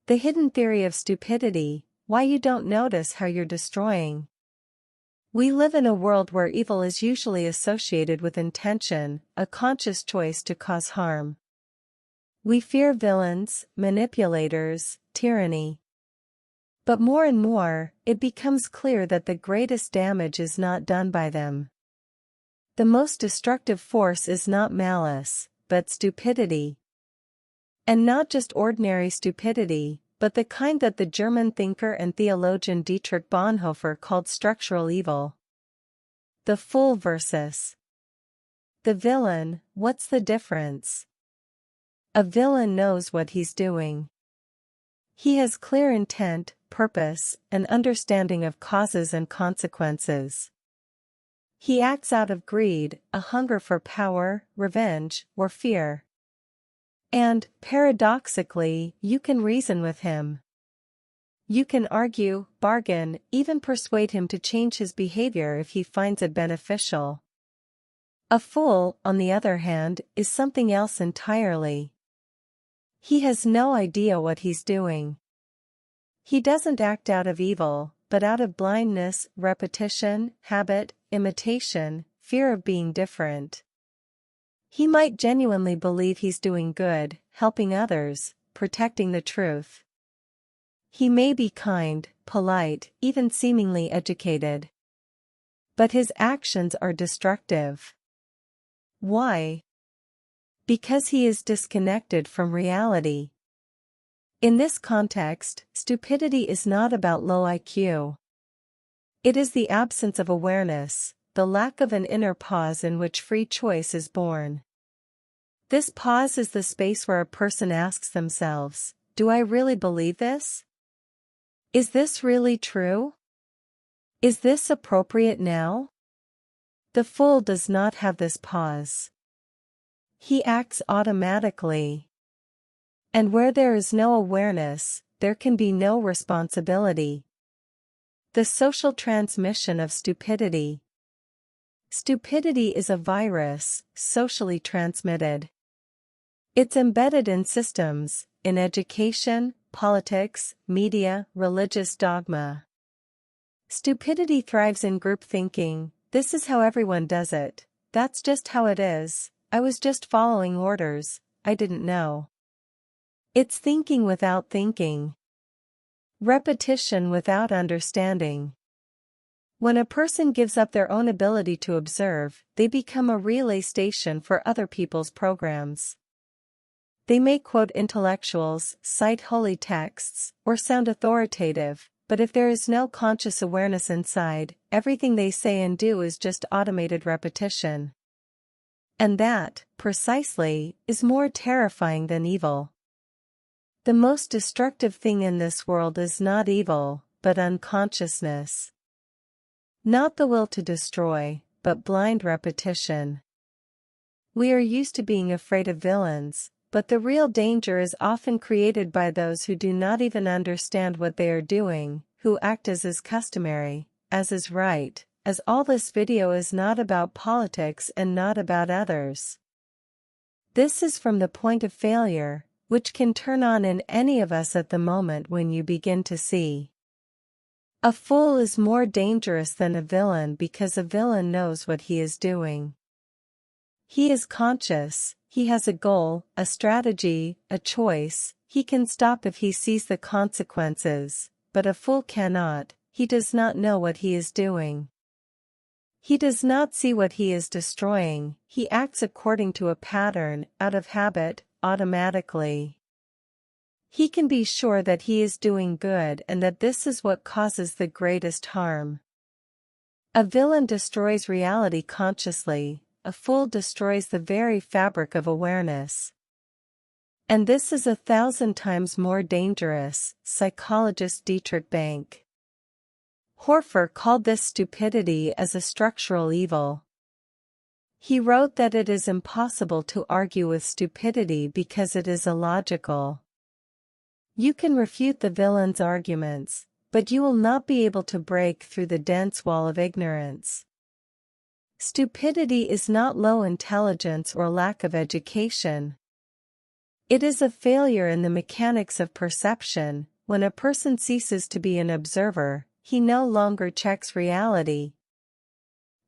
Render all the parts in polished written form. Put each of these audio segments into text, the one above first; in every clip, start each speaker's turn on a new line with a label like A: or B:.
A: The hidden theory of stupidity, why you don't notice how you're destroying. We live in a world where evil is usually associated with intention, a conscious choice to cause harm. We fear villains, manipulators, tyranny. But more and more, it becomes clear that the greatest damage is not done by them. The most destructive force is not malice, but stupidity. And not just ordinary stupidity, but the kind that the German thinker and theologian Dietrich Bonhoeffer called structural evil. The fool versus the villain, what's the difference? A villain knows what he's doing. He has clear intent, purpose, and understanding of causes and consequences. He acts out of greed, a hunger for power, revenge, or fear. And, paradoxically, you can reason with him. You can argue, bargain, even persuade him to change his behavior if he finds it beneficial. A fool, on the other hand, is something else entirely. He has no idea what he's doing. He doesn't act out of evil, but out of blindness, repetition, habit, imitation, fear of being different. He might genuinely believe he's doing good, helping others, protecting the truth. He may be kind, polite, even seemingly educated. But his actions are destructive. Why? Because he is disconnected from reality. In this context, stupidity is not about low IQ. It is the absence of awareness, the lack of an inner pause in which free choice is born. This pause is the space where a person asks themselves, do I really believe this? Is this really true? Is this appropriate now? The fool does not have this pause. He acts automatically. And where there is no awareness, there can be no responsibility. The social transmission of stupidity. Stupidity is a virus, socially transmitted. It's embedded in systems, in education, politics, media, religious dogma. Stupidity thrives in group thinking. This is how everyone does it. That's just how it is. I was just following orders. I didn't know. It's thinking without thinking. Repetition without understanding. When a person gives up their own ability to observe, they become a relay station for other people's programs. They may quote intellectuals, cite holy texts, or sound authoritative, but if there is no conscious awareness inside, everything they say and do is just automated repetition. And that, precisely, is more terrifying than evil. The most destructive thing in this world is not evil, but unconsciousness. Not the will to destroy, but blind repetition. We are used to being afraid of villains, but the real danger is often created by those who do not even understand what they are doing, who act as is customary, as is right, as all this video is not about politics and not about others. This is from the point of failure, which can turn on in any of us at the moment when you begin to see. A fool is more dangerous than a villain because a villain knows what he is doing. He is conscious, he has a goal, a strategy, a choice, he can stop if he sees the consequences, but a fool cannot, he does not know what he is doing. He does not see what he is destroying, he acts according to a pattern, out of habit, automatically. He can be sure that he is doing good and that this is what causes the greatest harm. A villain destroys reality consciously, a fool destroys the very fabric of awareness. And this is 1,000 times more dangerous, psychologist Dietrich Bonhoeffer called this stupidity as a structural evil. He wrote that it is impossible to argue with stupidity because it is illogical. You can refute the villain's arguments, but you will not be able to break through the dense wall of ignorance. Stupidity is not low intelligence or lack of education. It is a failure in the mechanics of perception. When a person ceases to be an observer, he no longer checks reality.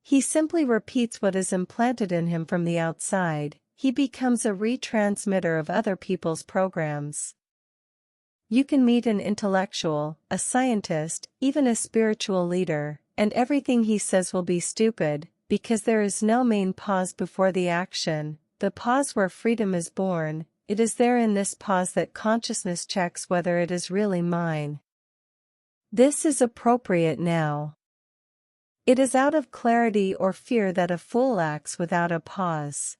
A: He simply repeats what is implanted in him from the outside. He becomes a retransmitter of other people's programs. You can meet an intellectual, a scientist, even a spiritual leader, and everything he says will be stupid, because there is no main pause before the action, the pause where freedom is born. It is there in this pause that consciousness checks whether it is really mine. This is appropriate now. It is out of clarity or fear that a fool acts without a pause.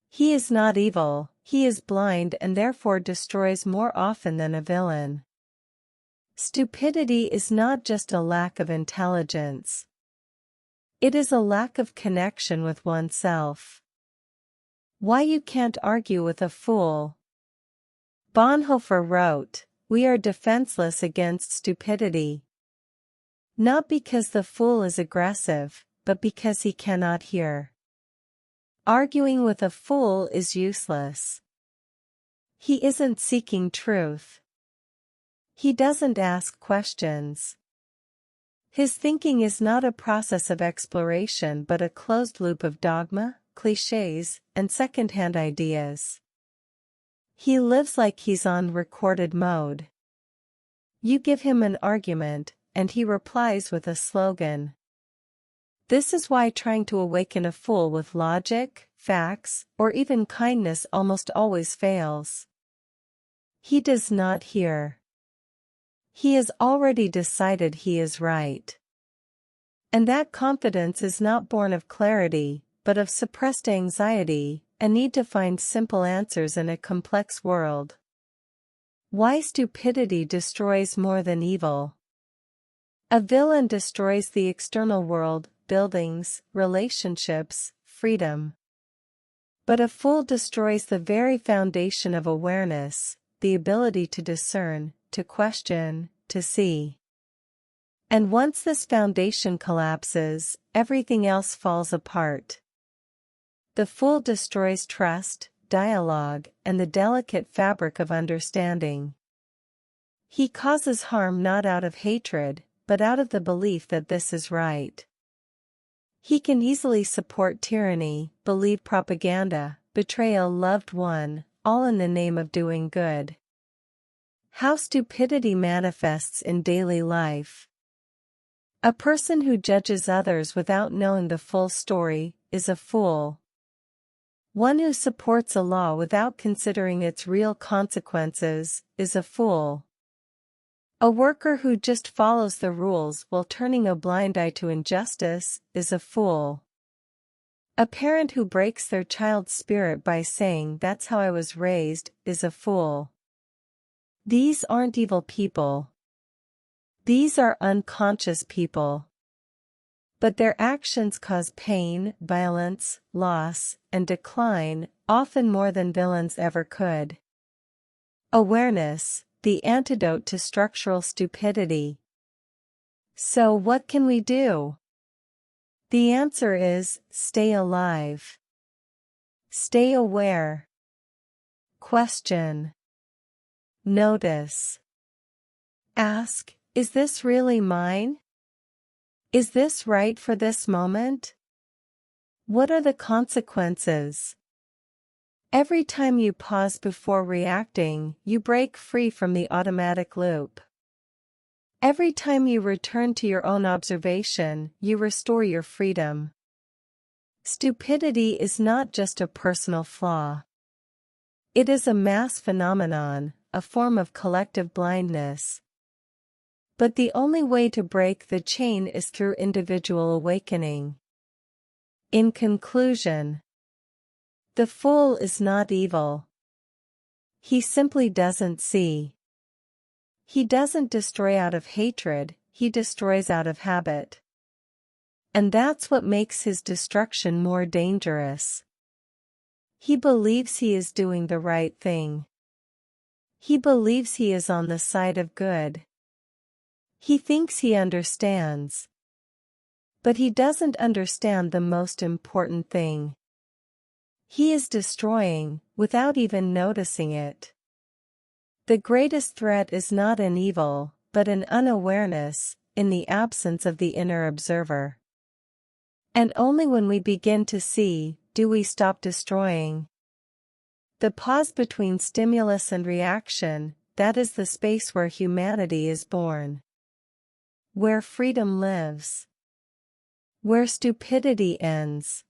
A: He is not evil, he is blind and therefore destroys more often than a villain. Stupidity is not just a lack of intelligence. It is a lack of connection with oneself. Why you can't argue with a fool. Bonhoeffer wrote, "We are defenseless against stupidity. Not because the fool is aggressive, but because he cannot hear." Arguing with a fool is useless. He isn't seeking truth. He doesn't ask questions. His thinking is not a process of exploration but a closed loop of dogma, clichés, and second-hand ideas. He lives like he's on recorded mode. You give him an argument, and he replies with a slogan. This is why trying to awaken a fool with logic, facts, or even kindness almost always fails. He does not hear. He has already decided he is right. And that confidence is not born of clarity, but of suppressed anxiety, a need to find simple answers in a complex world. Why stupidity destroys more than evil. A villain destroys the external world, buildings, relationships, freedom. But a fool destroys the very foundation of awareness, the ability to discern, to question, to see. And once this foundation collapses, everything else falls apart. The fool destroys trust, dialogue, and the delicate fabric of understanding. He causes harm not out of hatred, but out of the belief that this is right. He can easily support tyranny, believe propaganda, betray a loved one, all in the name of doing good. How stupidity manifests in daily life. A person who judges others without knowing the full story is a fool. One who supports a law without considering its real consequences is a fool. A worker who just follows the rules while turning a blind eye to injustice is a fool. A parent who breaks their child's spirit by saying "that's how I was raised" is a fool. These aren't evil people. These are unconscious people. But their actions cause pain, violence, loss, and decline, often more than villains ever could. Awareness, the antidote to structural stupidity. So what can we do? The answer is, stay alive. Stay aware. Question. Notice. Ask, is this really mine? Is this right for this moment? What are the consequences? Every time you pause before reacting, you break free from the automatic loop. Every time you return to your own observation, you restore your freedom. Stupidity is not just a personal flaw. It is a mass phenomenon, a form of collective blindness. But the only way to break the chain is through individual awakening. In conclusion, the fool is not evil. He simply doesn't see. He doesn't destroy out of hatred, he destroys out of habit. And that's what makes his destruction more dangerous. He believes he is doing the right thing. He believes he is on the side of good. He thinks he understands. But he doesn't understand the most important thing. He is destroying, without even noticing it. The greatest threat is not an evil, but an unawareness, in the absence of the inner observer. And only when we begin to see, do we stop destroying. The pause between stimulus and reaction, that is the space where humanity is born. Where freedom lives. Where stupidity ends.